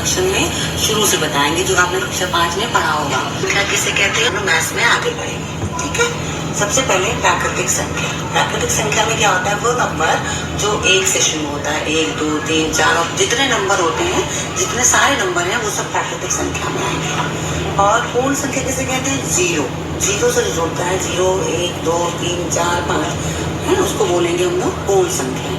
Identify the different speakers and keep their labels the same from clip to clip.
Speaker 1: Introduction में शुरू से बताएंगे, जो आपने कक्षा 5 में पढ़ा होगा। संख्या किसे कहते हैं, मैथ्स में आगे बढ़ेंगे। ठीक है, सबसे पहले प्राकृतिक संख्या। प्राकृतिक संख्या में क्या होता है, वो नंबर जो 1 से शुरू होता है, 1 2 3 4 और जितने नंबर होते हैं, जितने सारे नंबर हैं, वो सब प्राकृतिक संख्या में आएंगे। और पूर्ण संख्या किसे कहते हैं, जीरो। जीरो से जो जोड़ता है, 0 1 2 3 4 5 है, उसको बोलेंगे हम लोग पूर्ण संख्या।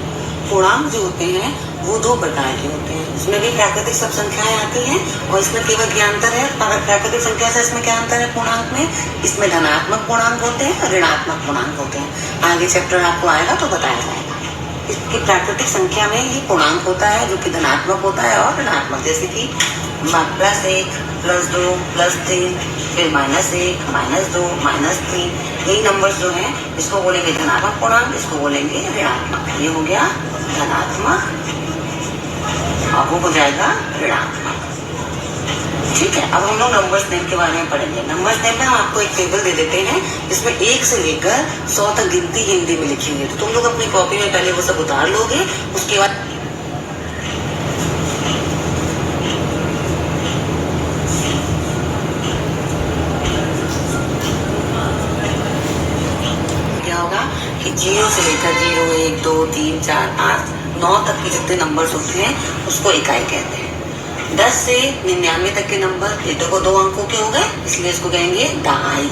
Speaker 1: पूर्णांक जो होते हैं वो 2 प्रकार के होते हैं, इसमें भी प्राकृतिक सब संख्याएं आती हैं, और इसमें केवल क्या अंतर है, प्राकृतिक संख्या से इसमें क्या अंतर है पूर्णांक में, इसमें धनात्मक पूर्णांक होते हैं और ऋणात्मक पूर्णांक होते हैं। आगे चैप्टर आपको आएगा तो बताया जाएगा। इसकी प्राकृतिक संख्या में ही पूर्णांक होता है जो कि धनात्मक होता है और ऋणात्मक, जैसे कि +1 +2 +3, फिर -1 -2 -3, यही नंबर्स जो हैं इसको बोलेंगे धनात्मक पूर्णांक, इसको बोलेंगे ऋणात्मक। ये हो गया धनात्मक और वो हो जाएगा ऋणात्मक। ठीक है, अब हम लोग नंबर्स नेम के बारे में पढ़ेंगे। नंबर्स नेम में हम आपको एक टेबल दे देते हैं जिसमें 1 से लेकर 100 तक गिनती हिंदी में लिखी हुई है, तो तुम लोग अपनी कॉपी में पहले वो सब उतार लोगे, उसके बाद क्या होगा कि 0 से लेकर 0 1 2 3 4 5 9 तक के जितने नंबर्स होते हैं उसको इकाई कहते हैं। 10 से 99 तक के नंबर, ये देखो 2 अंकों के हो गए, इसलिए इसको कहेंगे दहाई।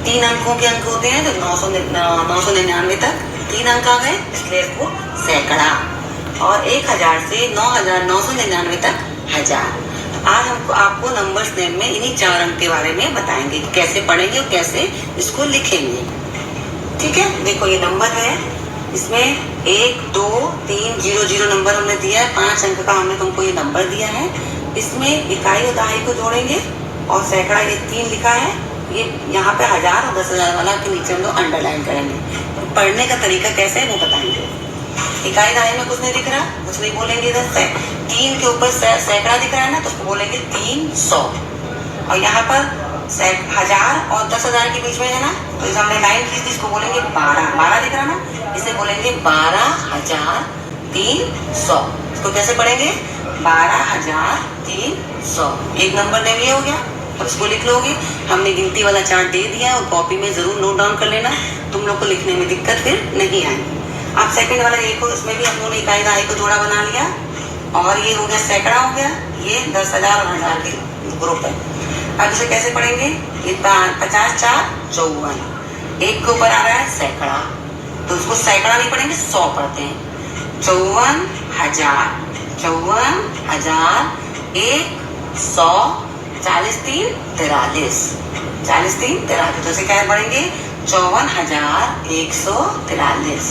Speaker 1: 3 अंकों के अंक होते हैं, तो 999 तक 3 अंक आ गए, इसलिए इसको सैकड़ा। और 1000 से 9999 तक हजार। आज हमको आपको नंबर्स नेम में इन्हीं 4 अंक के बारे में बताएंगे, कैसे पढ़ेंगे और कैसे इसको लिखेंगे। ठीक है, देखो ये नंबर है, इसमें 1 2 3 0 0 नंबर हमने दिया है, 5 अंक का हमने तुमको ये नंबर दिया है। इसमें इकाई और दहाई को जोड़ेंगे और सैकड़ा ये 3 लिखा है, ये यहाँ पे 1000 और 10,000 वाला के नीचे हम लोग अंडरलाइन करेंगे। तो पढ़ने का तरीका कैसे है वो बताएंगे। इकाई दहाई में कुछ नहीं दिख रहा, कुछ नहीं बोलेंगे। इधर 3 के ऊपर सैकड़ा दिख रहा है ना, तो उसको बोलेंगे 300। और यहाँ पर 1000 और 10,000 के बीच में है ना, तो इस हमने लाइन खींच दी, इसको बोलेंगे 12। 12 दिख रहा ना, इसे बोलेंगे 12,300। इसको कैसे पढ़ेंगे, 12,300। एक नंबर नेम ये हो गया, और इसको लिख लोगे। हमने गिनती वाला चार्ट दे दिया और कॉपी में जरूर नोट डाउन कर लेना, तुम लोग को लिखने में दिक्कत फिर नहीं आएगी। आप सेकंड वाला देखो, इसमें भी हम लोगों ने इकाई दहाई को जोड़ा बना लिया, और ये हो गया सैकड़ा हो गया, ये 10,000 और 1000 के ग्रुप है। अब इसे कैसे पढ़ेंगे, ये 50 4 54, एक के ऊपर आ रहा है सैकड़ा, तो उसको सैकड़ा नहीं पढ़ेंगे, 100 पढ़ते हैं। 54,000 54,000 100 40 3 43 40 3 43, तो इसे क्या पढ़ेंगे 54,143।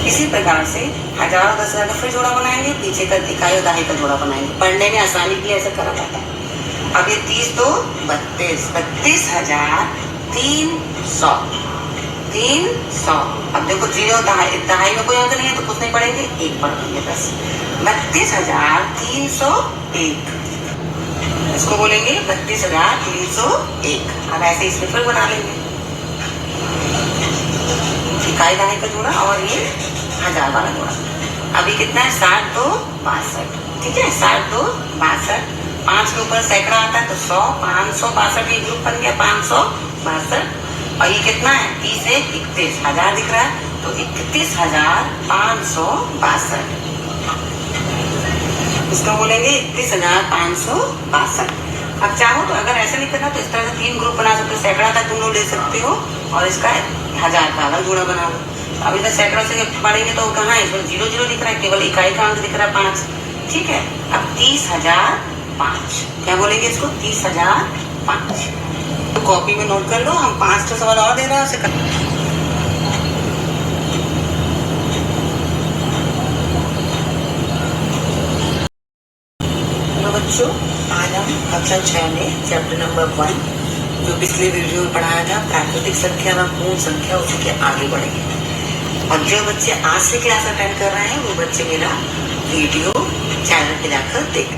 Speaker 1: इसी प्रकार से 1000 और 10,000 का फिर जोड़ा बनाएंगे, पीछे का इकाई और दहाई का जोड़ा बनाएंगे। पढ़ने में आसानी के लिए ऐसा करा जाता है। अब ये 30 तो 32, 32,300 300। अब देखो 0 दहाई में कोई अंक नहीं है तो कुछ नहीं पढ़ेंगे, 1 पढ़ देंगे बस। 32,301, इसको बोलेंगे 32,301। अब ऐसे इसमें फिर बना लेंगे इकाई दहाई का जोड़ा और ये 1000 वाला जोड़ा। अभी कितना है, 60 2 62। ठीक है, 60 2 62, 5 के ऊपर सैकड़ा आता है तो 100, 562, ये ग्रुप बन गया 562। और ये कितना है, 30 1 31, 1000 दिख रहा है तो 31,562। इसको बोलेंगे 31,562। अब चाहो तो अगर ऐसे नहीं करना तो इस तरह से 3 ग्रुप बना सकते हो, सैकड़ा का तुम लोग ले सकते हो और इसका 1000 का अलग जोड़ा बना लो। अब इधर सैकड़ा से पढ़ेंगे तो कहाँ है, इसमें 0 0 दिख रहा है, केवल इकाई का अंक दिख रहा है 5। ठीक है, अब 30,005, क्या बोलेंगे इसको 30,005। तो कॉपी में नोट कर लो, हम 5 सवाल और दे रहे हैं उसे कर। तो बच्चों, आज हम कक्षा 6 में चैप्टर नंबर 1 जो पिछले वीडियो में पढ़ाया था प्राकृतिक संख्या व पूर्ण संख्या, उसी के आगे बढ़ेंगे। और जो बच्चे आज से क्लास अटेंड कर रहे हैं वो बच्चे मेरा वीडियो चैनल पे जाकर देख।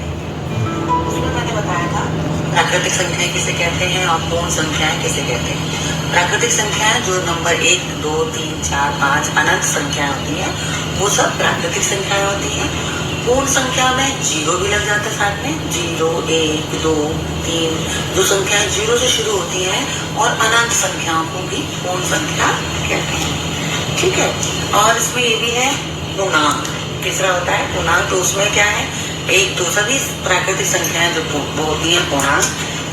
Speaker 1: उसमें मैंने बताया था प्राकृतिक संख्याएं किसे कहते हैं और पूर्ण संख्याएं किसे कहते हैं। प्राकृतिक संख्याएं जो नंबर 1, 2, 3, 4, 5 अनंत संख्याएं होती हैं वो सब प्राकृतिक संख्याएं होती हैं। पूर्ण संख्या में जीरो भी लग जाता है साथ में, 0, 1, 2, 3 जो संख्याएं जीरो से शुरू होती हैं और अनंत संख्याओं को भी पूर्ण संख्या कहते हैं। ठीक है, और इसमें ये भी है पूर्णांक, तीसरा होता है पूर्णांक। तो उसमें क्या है, 1, 2 सभी प्राकृतिक संख्याएं जो वो होती हैं पूर्णांक,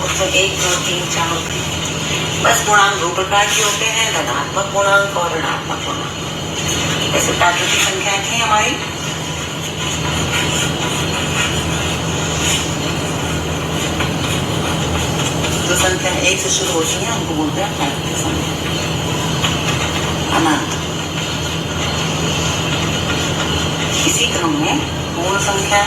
Speaker 1: उसमें 1, 2, 3, 4 होती है। बस पूर्णांक दो प्रकार के होते हैं, धनात्मक पूर्णांक और ऋणात्मक पूर्णांक। ऐसे प्राकृतिक संख्याएं थी हमारी। जो संख्या 1 से शुरू होती है उनको बोलते हैं प्राकृतिक संख्या। अनंत इसी क्रम में पूर्ण संख्या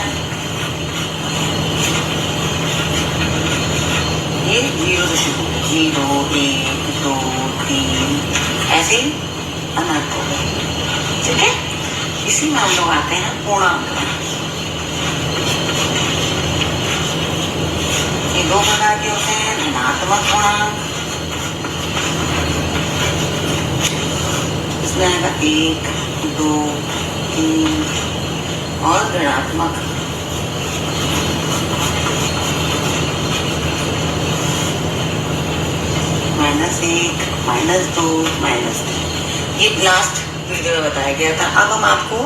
Speaker 1: ये 0 से शुरू, 0, 1, 2, 3 ऐसे ही अनंत हो गए। ठीक है, इसी में हम लोग आते हैं पूर्णांक में। ये दो प्रकार के होते हैं, धनात्मक पूर्णांक, इसमें आएगा 1, 2, 3 और ऋणात्मक -1, -2, -3। ये लास्ट वीडियो में बताया गया था। अब हम आपको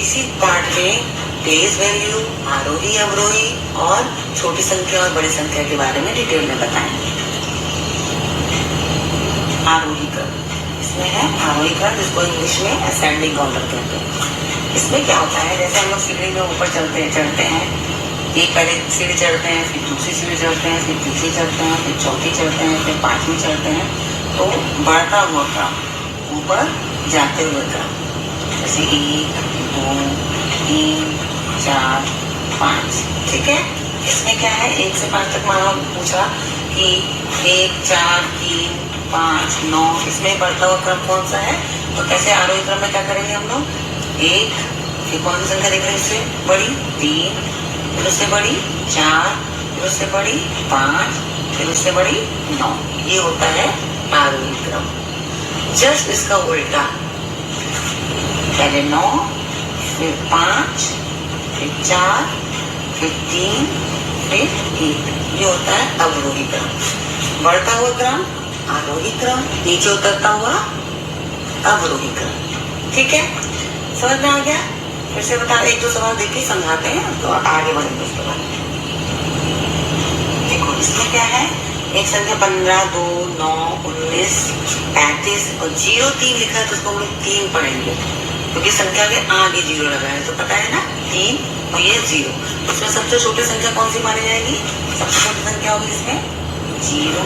Speaker 1: इसी पार्ट में बेस वैल्यू, आरोही अवरोही और छोटी संख्या और बड़ी संख्या के बारे में डिटेल में बताएंगे। आरोही क्रम, इसमें है आरोही क्रम जिसको इंग्लिश में असेंडिंग ऑर्डर कहते हैं। इसमें क्या होता है, जैसे हम लोग सीढ़ी में ऊपर चढ़ते हैं, एक पहले सीढ़ी चढ़ते हैं, फिर दूसरी सीढ़ी चढ़ते हैं, फिर तीसरी चढ़ते हैं, फिर चौथी चढ़ते हैं, फिर पांचवी चढ़ते हैं। तो बढ़ता हुआ क्रम, ऊपर जाते हुए क्रम, जैसे 1, 2, 3, 4, 5। ठीक है, इसमें क्या है, 1 से 5 तक मानो पूछा कि 1, 4, 3, 5, 9, इसमें बढ़ता हुआ क्रम कौन सा है। तो कैसे आरोही क्रम में क्या करेंगे हम लोग, 1, फिर कौन सी संख्या देख रहे हैं इससे बड़ी, 3, फिर उससे बड़ी 4, फिर उससे बड़ी 5, फिर उससे बड़ी 9। ये होता है आरोही क्रम। जस्ट इसका उल्टा, पहले 9, फिर 5, फिर 4, फिर 3, फिर 1, ये होता है अवरोही क्रम। बढ़ता हुआ क्रम आरोही क्रम, नीचे उतरता हुआ अवरोही क्रम। ठीक है, समझ में आ गया। फिर से बता, 1-2 सवाल देख के समझाते हैं तो आगे बढ़ेंगे उसके बाद। देखो इसमें क्या है, एक संख्या 15, 2, 9, 19, 35 और 0, 3 लिखा है तो उसको हम लोग 3 पढ़ेंगे क्योंकि संख्या के आगे 0 लगा है, तो पता है ना 3 और ये 0। उसमें सबसे छोटी संख्या कौन सी मानी जाएगी, सबसे छोटी संख्या होगी इसमें 0।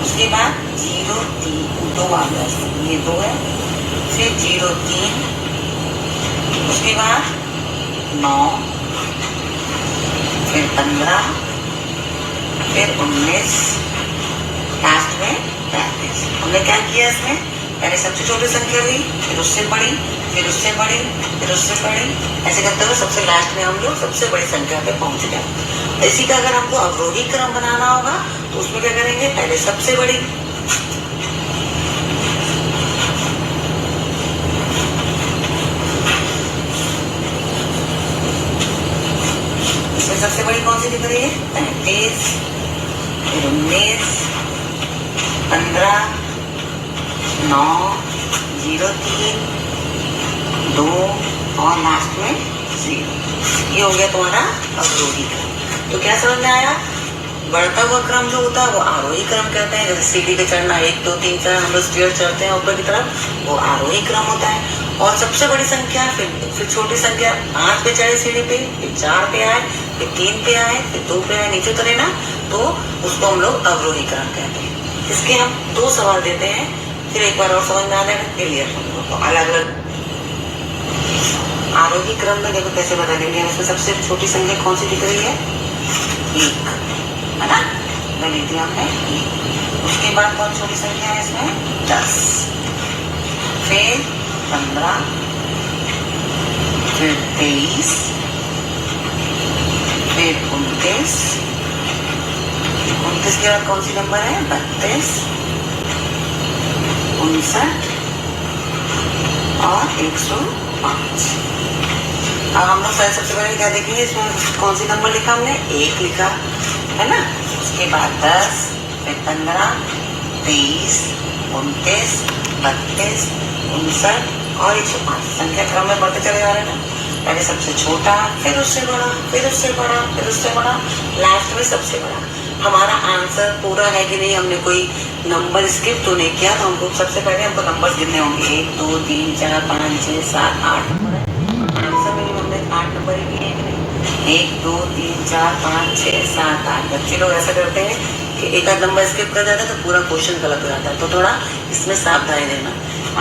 Speaker 1: उसके बाद 0, 3, 2 आ गया, ये 2 है, फिर 0, 3, उसके बाद 9, फिर 15, फिर 19, लास्ट में 35। हमने क्या किया इसमें, पहले सबसे छोटी संख्या ली, फिर उससे बड़ी, फिर उससे बड़ी, फिर उससे बड़ी, ऐसे करते हुए सबसे लास्ट में हम लोग सबसे बड़ी संख्या पे पहुंच गए। इसी का अगर हमको अवरोही क्रम बनाना होगा तो उसमें क्या करेंगे, पहले सबसे बड़ी, सबसे बड़ी कौन सी दिख रही है, 35, फिर 19, 15, 9, 0, 3, 2 और लास्ट में 0। ये हो गया तुम्हारा अवरोही क्रम। तो क्या समझ में आया, बढ़ता हुआ क्रम जो होता है वो आरोही क्रम कहते हैं। जैसे सीढ़ी पे चढ़ना 1, 2, 3, 4 हम लोग स्टेयर चढ़ते हैं ऊपर की तरफ, वो आरोही क्रम होता है। और सबसे बड़ी संख्या, फिर छोटी संख्या 5 पे चढ़े सीढ़ी पे, फिर 4 पे आए, फिर 3 पे आए, फिर 2 पे आए, नीचे उतरे ना, तो उसको हम लोग अवरोही क्रम कहते हैं। इसके हम 2 सवाल देते हैं, फिर एक बार और समझ में आ जाएगा, क्लियर हम लोग तो अलग अलग आरोही क्रम में देखो कैसे बदलेंगे। इसमें सबसे छोटी संख्या कौन सी दिख रही है, 1 है ना, मैं लिख दिया हमने 1। उसके बाद कौन छोटी संख्या है इसमें, 10, फिर 15, फिर 23, फिर 29, 29 के बाद कौन सी नंबर है? 32, 59 और 105। अब हम लोग सबसे पहले क्या देखेंगे, इसमें कौन सी नंबर लिखा हमने? 1 लिखा है ना। उसके बाद 10, फिर 15, 23, 29, 32, 59 और 105। संख्या क्रम में बढ़ते चले जा रहे हैं ना। पहले सबसे छोटा, फिर उससे बड़ा, फिर उससे बड़ा, फिर उससे बड़ा, लास्ट में सबसे बड़ा। हमारा आंसर पूरा है कि नहीं, हमने कोई नंबर स्किप तो नहीं किया। तो हमको सबसे पहले हमको नंबर गिनने होंगे। 1 2 3 4 5 6 7 8 नंबर है। आंसर में हमने 8 नंबर ही किए कि नहीं? 1 2 3 4 5 6 7 8। बच्चे लोग ऐसा करते हैं कि एक आध नंबर स्किप कर जाता है तो पूरा क्वेश्चन गलत हो जाता है। तो थोड़ा इसमें सावधानी देना।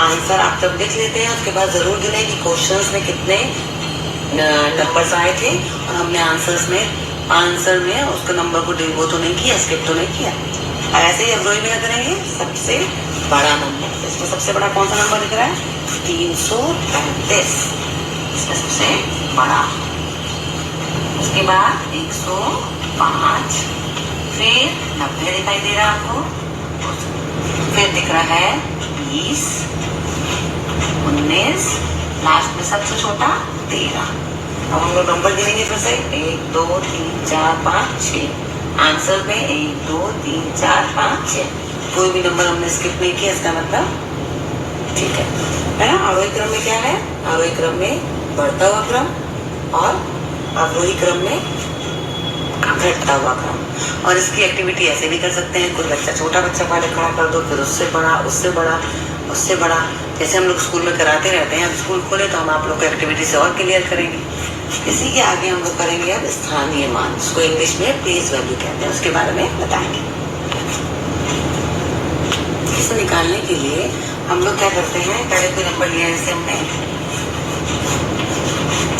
Speaker 1: आंसर आप जब लिख लेते हैं उसके बाद जरूर गिने कि क्वेश्चंस में कितने नंबर्स आए थे और हमने आंसर में उसके नंबर को वो तो नहीं किया, स्किप तो नहीं किया। और ऐसे ही अवरोही में क्या करेंगे? सबसे बड़ा नंबर। इसमें सबसे बड़ा कौन सा नंबर दिख रहा है? 335, इसमें सबसे बड़ा। उसके बाद 105, फिर 90 दिखाई दे रहा है आपको, फिर दिख रहा है 20, 19, लास्ट में सबसे छोटा 13। अब हम लोग नंबर गिनेंगे फिर से। 1 2 3 4 5 6। आंसर में 1 2 3 4 5 6। कोई भी नंबर हमने स्किप नहीं किया, इसका मतलब ठीक है ना। आरोही क्रम में क्या है? आरोही क्रम में बढ़ता हुआ क्रम और अवरोही क्रम में घटता हुआ क्रम। और इसकी एक्टिविटी ऐसे भी कर सकते हैं। कोई बच्चा, छोटा बच्चा पहले खड़ा कर दो, फिर उससे बड़ा, उससे बड़ा, उससे बड़ा, जैसे हम लोग स्कूल में कराते रहते हैं। अब स्कूल खोले तो हम आप लोग को एक्टिविटी से और क्लियर करेंगे। इसी के आगे हम लोग करेंगे अब स्थानीय मान, जिसको इंग्लिश में प्लेस वैल्यू कहते हैं, उसके बारे में बताएंगे। इसे निकालने के लिए हम लोग क्या करते हैं? पहले कोई नंबर लिया, जैसे हमने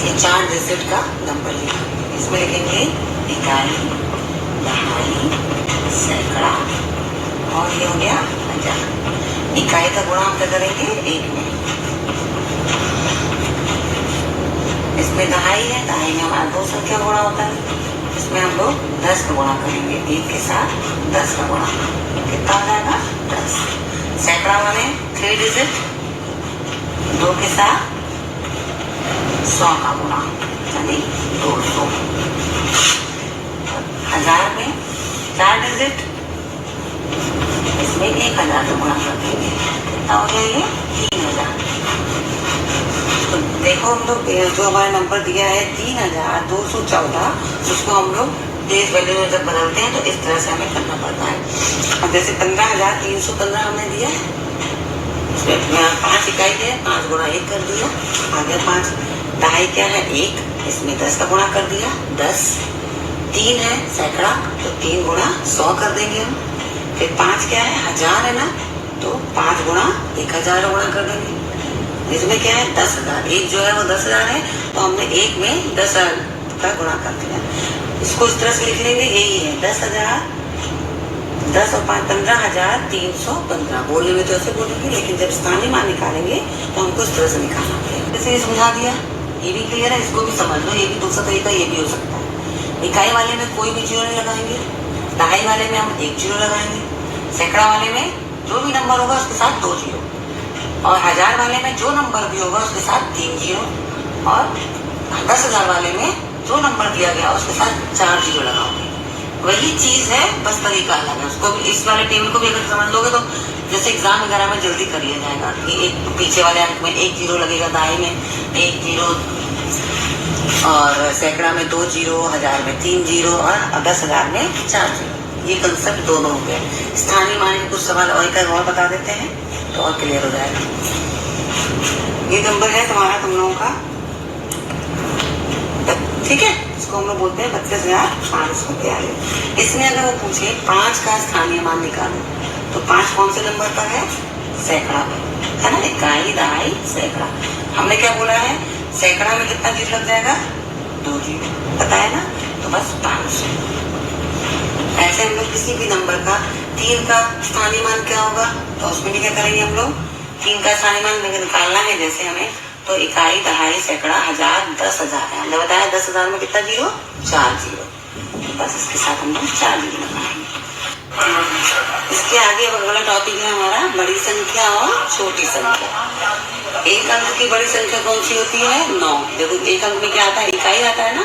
Speaker 1: ये 4 डिजिट का नंबर लिया। इसमें लिखेंगे इकाई, दहाई, सैकड़ा और ये हो गया हजार। इकाई का गुणा हम क्या करेंगे? 1 में। इसमें दहाई है, दहाई में हमारा 2 संख्या गुणा होता है। इसमें हम लोग 10 का गुणा करेंगे। 1 के साथ 10 का गुणा, कितना हो जाएगा? 10। सैकड़ा माने 3 डिजिट, 2 के साथ 100 का गुणा, यानी 200। हजार में 4 डिजिट, इसमें 1000 का गुणा कर देंगे, कितना हो जाएगा? 3000। तो देखो हम लोग जो हमारा नंबर दिया है 3214, उसको हम लोग प्लेस वैल्यू में जब बदलते हैं तो इस तरह से हमें करना पड़ता है। अब जैसे 15,315 हमने दिया है, इसमें 5 इकाई है, 5 गुणा 1 कर दिया, आगे 5। दहाई क्या है? 1, इसमें 10 का गुणा कर दिया, 10। 3 है सैकड़ा, तो 3 गुणा 100 कर देंगे हम। फिर 5 क्या है? हजार है ना, तो 5 गुणा 1000 गुणा कर देंगे। इसमें क्या है? 10,000। 1 जो है वो 10,000 है, तो हमने 1 में 10,000 का गुणा कर दिया। इसको इस तरह से लिख लेंगे, यही है 10,000, 10 और 5 15,315। बोलने में तो ऐसे बोलेंगे, लेकिन जब स्थानीय मान निकालेंगे तो हमको इस तरह से निकालना पड़ेगा। जैसे ये समझा दिया, ये भी क्लियर है, इसको भी समझ लो। ये भी दूसरा तरीका ये भी हो सकता है। इकाई वाले में कोई भी जीरो नहीं लगाएंगे, दहाई वाले में हम 1 जीरो लगाएंगे, सैकड़ा वाले में जो भी नंबर होगा उसके साथ 2 जीरो, और हजार वाले में जो नंबर भी होगा उसके साथ 3 जीरो, और 10,000 वाले में जो नंबर दिया गया उसके साथ 4 जीरो लगाओगे। वही चीज है, बस तरीका अलग है। उसको भी, इस वाले टेबल को भी अगर समझ लोगे तो जैसे एग्जाम वगैरह में जल्दी कर लिया जाएगा कि एक पीछे वाले अंक में 1 जीरो लगेगा, दाएं में 1 जीरो, और सैकड़ा में 2 जीरो, हजार में 3 जीरो, और 10,000 में 4 जीरो। ये कंसेप्ट दोनों हो गए। स्थानीय मान के कुछ सवाल और बता देते हैं तो और क्लियर हो जाएगा। ये नंबर है तुम्हारा, तुम लोगों का, ठीक है। इसको हम लोग बोलते हैं 32,542। इसमें अगर वो पूछे 5 का स्थानीय मान निकालो, तो 5 कौन से नंबर पर है? सैकड़ा पर है ना। इकाई, दहाई, सैकड़ा। हमने क्या बोला है? सैकड़ा में कितना जीरो लग जाएगा? 2 जीरो, पता है ना। तो बस 500। ऐसे हम लोग किसी भी नंबर का 3 का स्थानीय मान क्या होगा, तो उसमें भी क्या करेंगे हम लोग? तीन का स्थानीय मान निकालना है जैसे हमें, तो इकाई, दहाई, सैकड़ा, हजार, 10,000 है। हमने बताया 10,000 में कितना जीरो, 4 जीरो। बस इसके साथ हम लोग 4 जीरो लगाएंगे। इसके आगे अगला टॉपिक है हमारा बड़ी संख्या और छोटी संख्या। एक अंक की बड़ी संख्या कौन सी होती है, 9। देखो एक अंक में क्या आता है, इकाई आता है ना,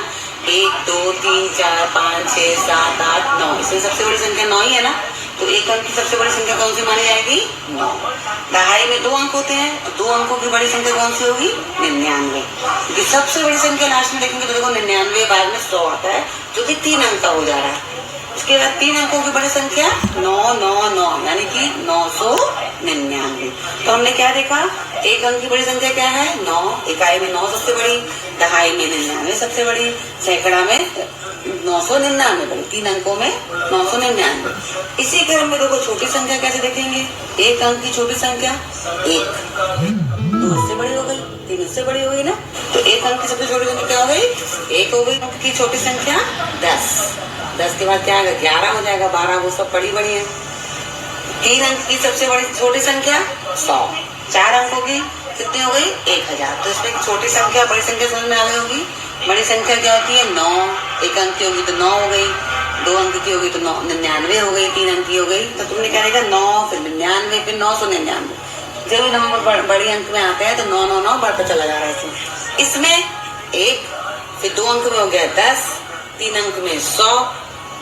Speaker 1: 1 2 3 4 5 6 7 8 9। इसमें सबसे बड़ी संख्या 9 ही है ना, तो एक अंक की सबसे बड़ी संख्या कौन सी मानी जाएगी, 9। दहाई में 2 अंक होते हैं, तो 2 अंकों की बड़ी संख्या कौन सी होगी, 99। क्योंकि सबसे बड़ी संख्या लास्ट में देखेंगे तो देखो 99 बाद में 100 आता है, जो कि 3 अंक का हो जा रहा है। उसके बाद 3 अंकों की बड़ी संख्या 999, यानी कि 999। तो हमने क्या देखा, एक अंक की बड़ी संख्या क्या है, 9। इकाई में 9 सबसे बड़ी, दहाई में 99 सबसे बड़ी, सैकड़ा में 999 बड़ी, 3 अंकों में 999। इसी क्रम में देखो छोटी संख्या कैसे देखेंगे, एक अंक की छोटी संख्या 1, 2 उससे बड़ी हो गई, 3 उससे बड़ी हो गई ना, तो एक अंक की सबसे छोटी संख्या क्या हो गई, 1 हो गई। अंक की छोटी संख्या 10, 10 के बाद क्या आएगा, 11 हो जाएगा, 12 वो सब बड़ी बड़ी है। 3 अंक की सबसे बड़ी छोटी संख्या 100, 4 अंकों की कितनी हो गई, 1000। तो इसमें छोटी संख्या बड़ी संख्या समझ में आ गई होगी। बड़ी संख्या क्या होती है, 9। एक अंक की होगी तो 9 हो गई, 2 अंक की होगी तो 99 हो गई, 3 अंक की हो गई, तो तुमने क्या देखा, 9 फिर 99 फिर 999। जब भी नंबर बड़ी अंक में आते हैं तो 999 बढ़ता चला जा रहा है। इसमें 1, फिर 2 अंक में हो गया 10, 3 अंक में 100,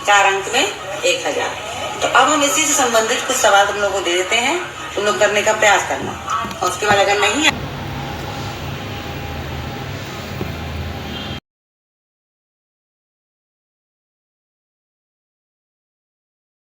Speaker 1: 4 अंक में 1000। तो अब हम इसी से संबंधित कुछ सवाल तुम लोग को दे देते हैं, तुम लोग करने का प्रयास करना, और उसके बाद अगर नहीं